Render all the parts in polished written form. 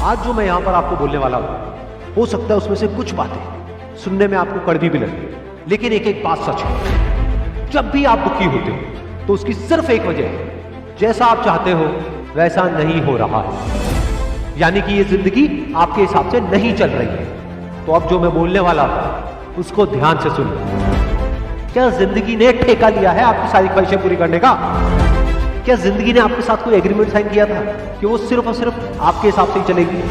आज जो मैं यहां पर आपको बोलने वाला हूं, हो सकता है उसमें से कुछ बातें सुनने में आपको कड़वी भी लगे, लेकिन एक एक बात सच है। जब भी आप दुखी होते हो तो उसकी सिर्फ एक वजह है, जैसा आप चाहते हो वैसा नहीं हो रहा है, यानी कि ये जिंदगी आपके हिसाब से नहीं चल रही है। तो अब जो मैं बोलने वाला हूं उसको ध्यान से सुनिए। क्या जिंदगी ने ठेका लिया है आपकी सारी ख्वाहिशें पूरी करने का? क्या जिंदगी ने आपके साथ कोई एग्रीमेंट साइन किया था कि वो सिर्फ और सिर्फ आपके हिसाब से ही चलेगी?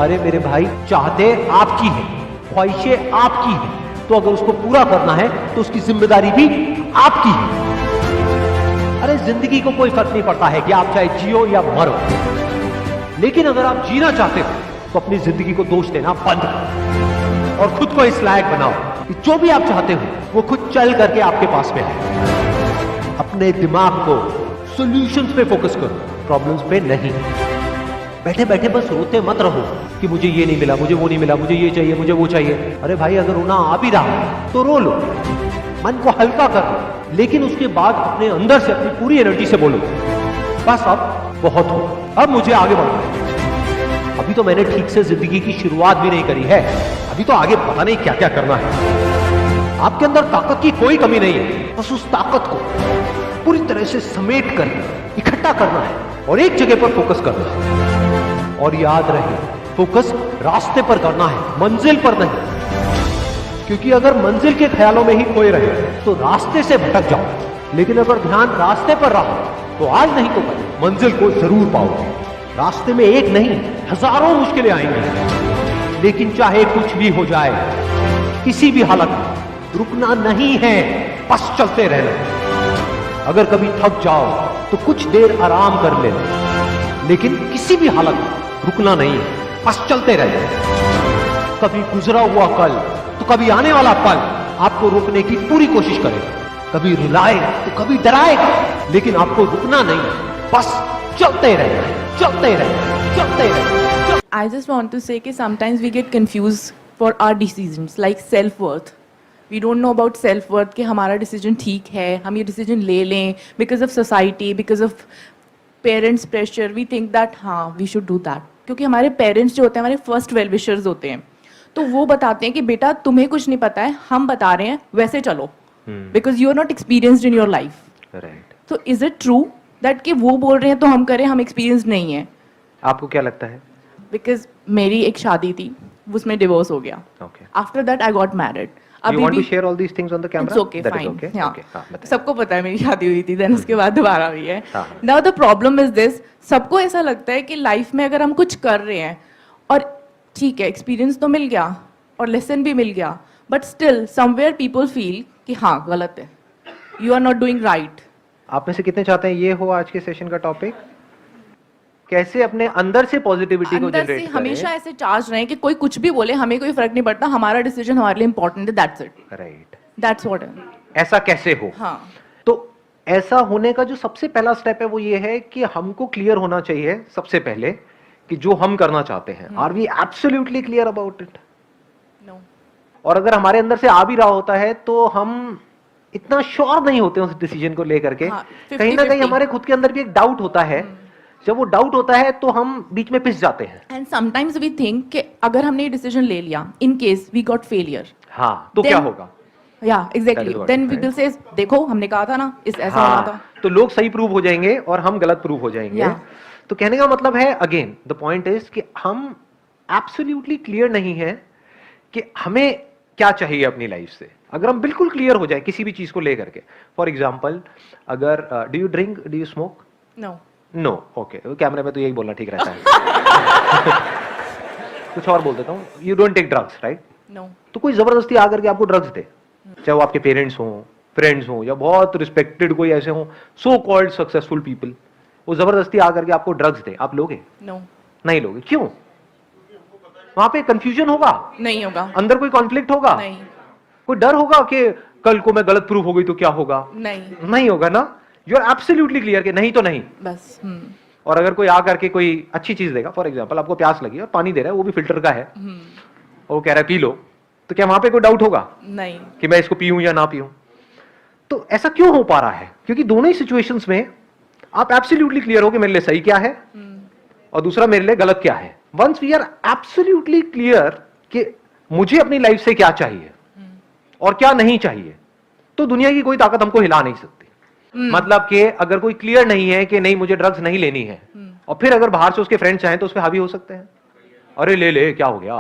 अरे मेरे भाई, चाहते आपकी है, ख्वाहिशें आपकी है, तो अगर उसको पूरा करना है तो उसकी जिम्मेदारी भी आपकी है। अरे जिंदगी को कोई फर्क नहीं पड़ता है कि आप चाहे जियो या मरो, लेकिन अगर आप जीना चाहते हो तो अपनी जिंदगी को दोष देना बंद करो और खुद को इस लायक बनाओ कि जो भी आप चाहते हो वो खुद चल करके आपके पास में आए। अपने दिमाग को सॉल्यूशंस पे फोकस करो, प्रॉब्लम्स पे नहीं। बैठे बैठे बस रोते मत रहो कि मुझे ये नहीं मिला, मुझे वो नहीं मिला, मुझे ये चाहिए, मुझे वो चाहिए। अरे भाई, अगर रोना आ भी रहा है तो रो लो, मन को हल्का करो, लेकिन उसके बाद अपने अंदर से अपनी पूरी एनर्जी से बोलो, बस अब बहुत हो, अब मुझे आगे बढ़ना है। अभी तो मैंने ठीक से जिंदगी की शुरुआत भी नहीं करी है, अभी तो आगे पता नहीं क्या क्या करना है। आपके अंदर ताकत की कोई कमी नहीं है, बस उस ताकत को पूरी तरह से समेट कर इकट्ठा करना है और एक जगह पर फोकस करना है। और याद रहे, फोकस रास्ते पर करना है, मंजिल पर नहीं। क्योंकि अगर मंजिल के ख्यालों में ही खोए रहे तो रास्ते से भटक जाओ, लेकिन अगर ध्यान रास्ते पर रहा तो आज नहीं तो कल मंजिल को जरूर पाओगे। रास्ते में एक नहीं, हजारों मुश्किलें आएंगी, लेकिन चाहे कुछ भी हो जाए, किसी भी हालत में रुकना नहीं है, बस चलते रहना। अगर कभी थक जाओ तो कुछ देर आराम कर लेना, लेकिन किसी भी हालत में रुकना नहीं है, बस चलते रहना। कभी गुजरा हुआ कल तो कभी आने वाला पल आपको रोकने की पूरी कोशिश करेगा, कभी रुलाए तो कभी डराएगा, लेकिन आपको रुकना नहीं, बस चलते रहना, चलते रहना, चलते रहना। I just want to say कि sometimes we get confused for our decisions like self-worth. We don't know about self-worth कि हमारा decision ठीक है, हम ये decision ले लें because of society, because of parents' pressure. We think that हाँ we should do that. क्योंकि हमारे parents जो होते हैं हमारे first well wishers होते हैं, तो वो बताते हैं कि बेटा तुम्हें कुछ नहीं पता है, हम बता रहे हैं वैसे चलो, because you are not experienced in your life. Right. तो is it true that कि वो बोल रहे हैं तो हम करें, हम experienced नहीं है? आपको क्या लगता है? Because मेरी एक शादी थी, उसमें डिवोर्स हो गया. Okay. After that I got married. You want to share all these things on the camera? It's okay, That is fine. okay? Yeah. Okay. हाँ, बताइए। सबको पता है मेरी शादी हुई थी, देन उसके बाद दोबारा हुई है. हाँ। Now the problem is this, सबको ऐसा लगता है कि लाइफ में अगर हम कुछ कर रहे हैं और ठीक है एक्सपीरियंस तो मिल गया और लेसन भी मिल गया, but still somewhere people feel कि हाँ गलत है, you are not doing right. आप में से कितने चाहते हैं ये हो आज के सेशन का टॉपिक? कैसे अपने अंदर से पॉजिटिविटी को अंदर जनरेट से करें? हमेशा ऐसे चार्ज रहे कि कोई कुछ भी बोले हमें कोई फर्क नहीं पड़ता, हमारा डिसीजन हमारे लिए इंपॉर्टेंट है, that's it. Right. That's what. ऐसा कैसे हो? हाँ. तो ऐसा होने का जो सबसे पहला स्टेप है वो ये है कि हमको क्लियर होना चाहिए सबसे पहले कि जो हम करना चाहते हैं, are we absolutely clear about it? No. और अगर हमारे अंदर से आ भी रहा होता है तो हम इतना श्योर नहीं होते उस डिसीजन को लेकर के. हाँ, कहीं ना कहीं हमारे खुद के अंदर भी एक डाउट होता है. जब वो डाउट होता है तो हम बीच में पिस जाते हैं. एंड समटाइम्स वी थिंक कि अगर हमने ये डिसीजन ले लिया, in case we got failure, हाँ तो क्या होगा? या exactly, then we will say देखो हमने कहा था ना इस ऐसा होना था. तो लोग सही प्रूव हो जाएंगे और हम गलत प्रूव हो जाएंगे. तो कहने का मतलब है, अगेन द पॉइंट इज कि हम एब्सोल्युटली क्लियर नहीं है कि हमें क्या चाहिए अपनी लाइफ से. अगर हम बिल्कुल क्लियर हो जाए किसी भी चीज को लेकर के, फॉर एग्जाम्पल अगर do you drink, do you smoke? No. No. Okay, कैमरे में तो यही बोलना ठीक रहता है. कुछ और बोल देता हूँ, you don't take drugs, right? No. तो कोई जबरदस्ती आकर के आपको ड्रग्स दे, चाहे वो आपके पेरेंट्स हों, फ्रेंड्स हों, या बहुत रिस्पेक्टेड कोई ऐसे हों, सो कॉल्ड सक्सेसफुल पीपल, वो जबरदस्ती आकर के आपको ड्रग्स दे, आप लोगे? नो. नहीं लोगे. क्यों? वहां पे कंफ्यूजन होगा, नहीं होगा. अंदर कोई कॉन्फ्लिक्ट होगा, नहीं. कोई डर होगा कि कल को मैं गलत प्रूफ हो गई तो क्या होगा? नहीं. नहीं होगा ना. यू आर एब्सोल्युटली क्लियर कि नहीं तो नहीं, बस. और अगर कोई आकर के कोई अच्छी चीज देगा, फॉर एग्जाम्पल आपको प्यास लगी और पानी दे रहा है, वो भी फिल्टर का है, और वो कह रहा है पी लो, तो क्या वहां पे कोई डाउट होगा नहीं कि मैं इसको पीऊं या ना पीऊं? तो ऐसा क्यों हो पा रहा है? क्योंकि दोनों ही सिचुएशंस में आप एब्सोल्युटली क्लियर हो कि मेरे लिए सही क्या है और दूसरा मेरे लिए गलत क्या है। Once we are absolutely clear कि मुझे अपनी लाइफ से क्या चाहिए और क्या नहीं चाहिए, तो दुनिया की कोई ताकत हमको हिला नहीं सकती। मतलब कि अगर कोई क्लियर नहीं है कि नहीं मुझे ड्रग्स नहीं लेनी है, और फिर अगर बाहर से उसके फ्रेंड्स चाहें तो उस पर हावी हो सकते हैं, अरे ले ले क्या हो गया,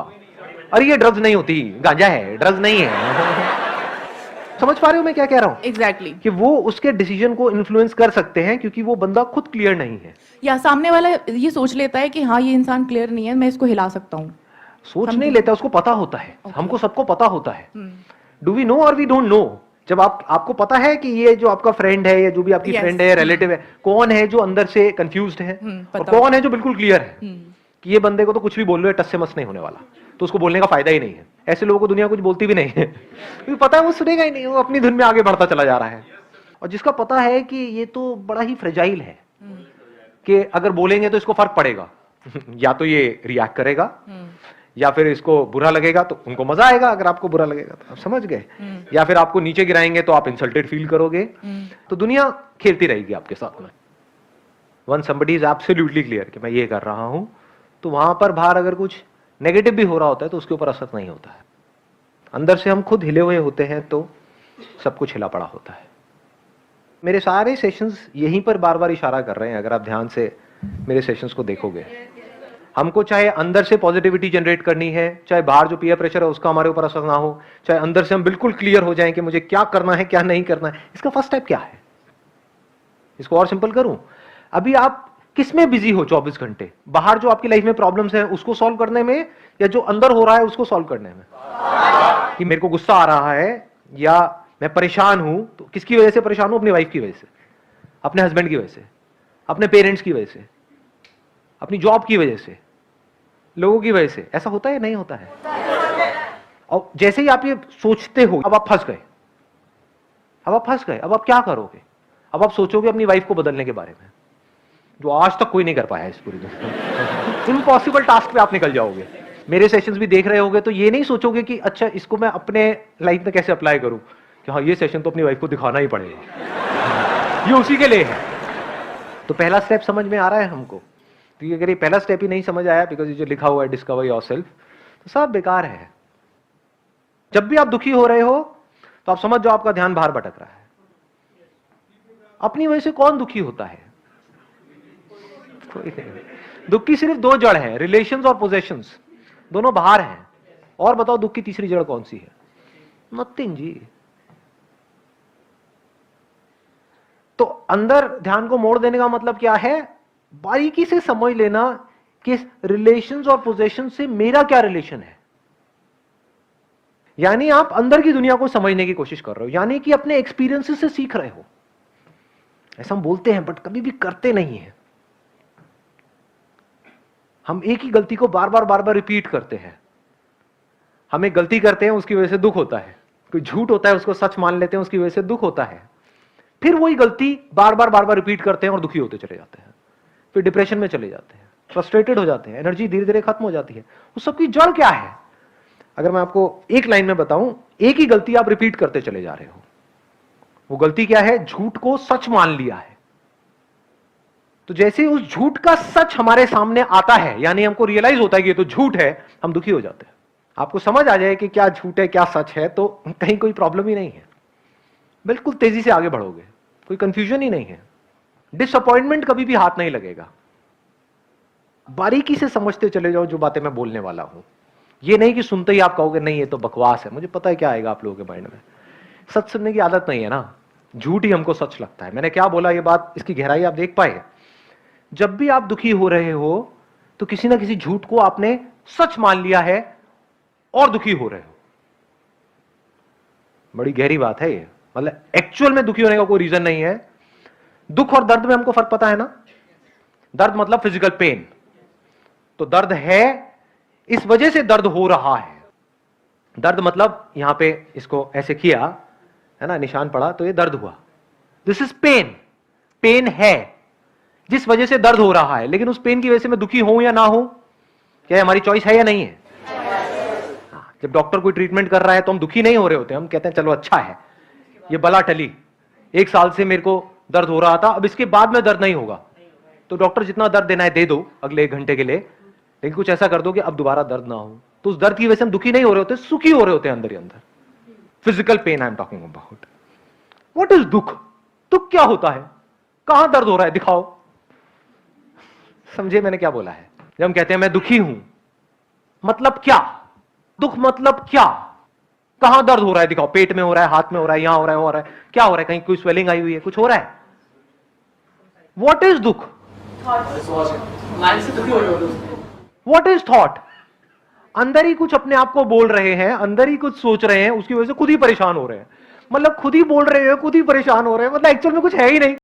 अरे ये ड्रग्स नहीं होती, गांजा है, ड्रग्स नहीं है। समझ पा रहे हो मैं क्या कह रहा हूं? एग्जैक्टली कि वो उसके डिसीजन को इन्फ्लुएंस कर सकते हैं क्योंकि वो बंदा खुद क्लियर नहीं है। या सामने वाला ये सोच लेता है कि हाँ ये इंसान क्लियर नहीं है, मैं इसको हिला सकता हूँ। सोच नहीं लेता, उसको पता होता है। हमको सबको पता होता है। डू वी नो और वी डोंट नो। जब आपको पता है कि ये जो आपका फ्रेंड है या जो भी आपकी फ्रेंड है, रिलेटिव है, कौन है जो अंदर से कंफ्यूज्ड है और कौन है जो बिल्कुल क्लियर है कि ये बंदे को तो कुछ भी बोल लो टस से मस नहीं होने वाला, तो उसको बोलने का फायदा ही नहीं है। ऐसे लोगों को दुनिया कुछ बोलती भी नहीं है क्योंकि पता है वो सुनेगा ही नहीं, वो अपनी धुन में आगे बढ़ता चला जा रहा है। और जिसका पता है कि ये तो बड़ा ही फ्रेजाइल है कि अगर बोलेंगे तो इसको फर्क पड़ेगा या तो ये रिएक्ट करेगा या फिर इसको बुरा लगेगा तो उनको मजा आएगा, अगर आपको बुरा लगेगा तो आप समझ गए, या फिर आपको नीचे गिराएंगे तो आप इंसल्टेड फील करोगे। तो दुनिया खेलती रहेगी आपके साथ में। One somebody is absolutely clear कि मैं ये कर रहा हूं, तो वहां पर बाहर अगर कुछ नेगेटिव भी हो रहा होता है तो उसके ऊपर असर नहीं होता है। अंदर से हम खुद हिले हुए होते हैं तो सब कुछ हिला पड़ा होता है। मेरे सारे सेशंस यहीं पर बार बार इशारा कर रहे हैं। अगर आप ध्यान से मेरे सेशंस को देखोगे, हमको चाहे अंदर से पॉजिटिविटी जनरेट करनी है, चाहे बाहर जो पीयर प्रेशर है उसका हमारे ऊपर असर ना हो, चाहे अंदर से हम बिल्कुल क्लियर हो जाएं कि मुझे क्या करना है क्या नहीं करना है। इसका फर्स्ट स्टेप क्या है? इसको और सिंपल करूं, अभी आप किस में बिजी हो 24 घंटे? बाहर जो आपकी लाइफ में प्रॉब्लम्स हैं उसको सॉल्व करने में, या जो अंदर हो रहा है उसको सॉल्व करने में? कि मेरे को गुस्सा आ रहा है या मैं परेशान हूं, तो किसकी वजह से परेशान हूं? अपनी वाइफ की वजह से, अपने हस्बैंड की वजह से, अपने पेरेंट्स की वजह से, अपनी जॉब की वजह से, लोगों की वजह से। ऐसा होता है या नहीं होता है? और जैसे ही आप ये सोचते हो, अब आप फंस गए, अब आप क्या करोगे? अब आप सोचोगे अपनी वाइफ को बदलने के बारे में, जो आज तक कोई नहीं कर पाया इस पूरी दुनिया। इम्पॉसिबल टास्क पे आप निकल जाओगे। मेरे सेशंस भी देख रहे होगे तो ये नहीं सोचोगे कि अच्छा इसको मैं अपने लाइफ में कैसे अप्लाई करूं, कि हाँ ये सेशन तो अपनी वाइफ को दिखाना ही पड़ेगा, ये उसी के लिए है। तो पहला स्टेप समझ में आ रहा है हमको? क्योंकि अगर ये पहला स्टेप ही नहीं समझ आया, बिकॉज ये जो लिखा हुआ है डिस्कवर योरसेल्फ, तो सब बेकार है। जब भी आप दुखी हो रहे हो तो आप समझ जाओ आपका ध्यान बाहर भटक रहा है। अपनी वजह से कौन दुखी होता है? कोई नहीं। दुख की सिर्फ दो जड़ है, रिलेशंस और पोजेशंस, दोनों बाहर हैं। और बताओ दुख की तीसरी जड़ कौन सी है? नथिंग जी। तो अंदर ध्यान को मोड़ देने का मतलब क्या है? बारीकी से समझ लेना कि रिलेशंस और पोजेशन से मेरा क्या रिलेशन है। यानी आप अंदर की दुनिया को समझने की कोशिश कर रहे हो, यानी कि अपने एक्सपीरियंसेस से सीख रहे हो। ऐसा हम बोलते हैं बट कभी भी करते नहीं है। हम एक ही गलती को बार बार रिपीट करते हैं। हम एक गलती करते हैं, उसकी वजह से दुख होता है। कोई झूठ होता है, उसको सच मान लेते हैं, उसकी वजह से दुख होता है। फिर वही गलती बार बार रिपीट करते हैं और दुखी होते चले जाते हैं। फिर डिप्रेशन में चले जाते हैं, फ्रस्ट्रेटेड हो जाते हैं, एनर्जी धीरे धीरे खत्म हो जाती है। उस सबकी जड़ क्या है? अगर मैं आपको एक लाइन में बताऊं, एक ही गलती आप रिपीट करते चले जा रहे हो। वो गलती क्या है? झूठ को सच मान लिया है। तो जैसे उस झूठ का सच हमारे सामने आता है, यानी हमको रियलाइज होता है कि ये तो झूठ है, हम दुखी हो जाते हैं। आपको समझ आ जाए कि क्या झूठ है क्या सच है, तो कहीं कोई प्रॉब्लम ही नहीं है। बिल्कुल तेजी से आगे बढ़ोगे, कोई कंफ्यूजन ही नहीं है। डिसअपॉइंटमेंट कभी भी हाथ नहीं लगेगा। बारीकी से समझते चले जाओ जो बातें मैं बोलने वाला हूं। ये नहीं कि सुनते ही आप कहोगे नहीं ये तो बकवास है। मुझे पता है क्या आएगा आप लोगों के माइंड में। सच सुनने की आदत नहीं है ना, झूठ ही हमको सच लगता है। मैंने क्या बोला, ये बात, इसकी गहराई आप देख पाए? जब भी आप दुखी हो रहे हो तो किसी ना किसी झूठ को आपने सच मान लिया है और दुखी हो रहे हो। बड़ी गहरी बात है ये। मतलब एक्चुअल में दुखी होने का कोई रीजन नहीं है। दुख और दर्द में हमको फर्क पता है ना? दर्द मतलब फिजिकल पेन। तो दर्द है, इस वजह से दर्द हो रहा है। दर्द मतलब यहां पे इसको ऐसे किया है ना, निशान पड़ा तो ये दर्द हुआ। This is pen. पेन है जिस वजह से दर्द हो रहा है, लेकिन उस पेन की वजह से मैं दुखी हूं या ना हूं, क्या हमारी चॉइस है या नहीं है? जब डॉक्टर कोई ट्रीटमेंट कर रहा है तो हम दुखी नहीं हो रहे होते, हम कहते हैं चलो अच्छा है, ये बला टली, 1 साल से मेरे को दर्द हो रहा था, अब इसके बाद में दर्द नहीं होगा। तो डॉक्टर जितना दर्द देना है दे दो अगले 1 घंटे के लिए, लेकिन कुछ ऐसा कर दो कि अब दोबारा दर्द ना हो। तो उस दर्द की वजह से हम दुखी नहीं हो रहे होते, सुखी हो रहे होते हैं अंदर ही अंदर। Physical pain I am talking about. What is दुख? दुख क्या होता है? कहां दर्द हो रहा है? दिखाओ। समझे मैंने क्या बोला है? जब हम कहते हैं मैं दुखी हूं, मतलब क्या? दुख मतलब क्या? कहां दर्द हो रहा है? दिखाओ। पेट में हो रहा है, हाथ में हो रहा है, यहां हो रहा है, हो रहा है, क्या हो रहा है? कहीं कोई स्वेलिंग आई हुई है, कुछ हो रहा है? व्हाट इज दुख? What is thought? अंदर ही कुछ अपने आप को बोल रहे हैं, अंदर ही कुछ सोच रहे हैं, उसकी वजह से खुद ही परेशान हो रहे हैं। मतलब खुद ही बोल रहे हैं, खुद ही परेशान हो रहे हैं, मतलब एक्चुअल में कुछ है ही नहीं।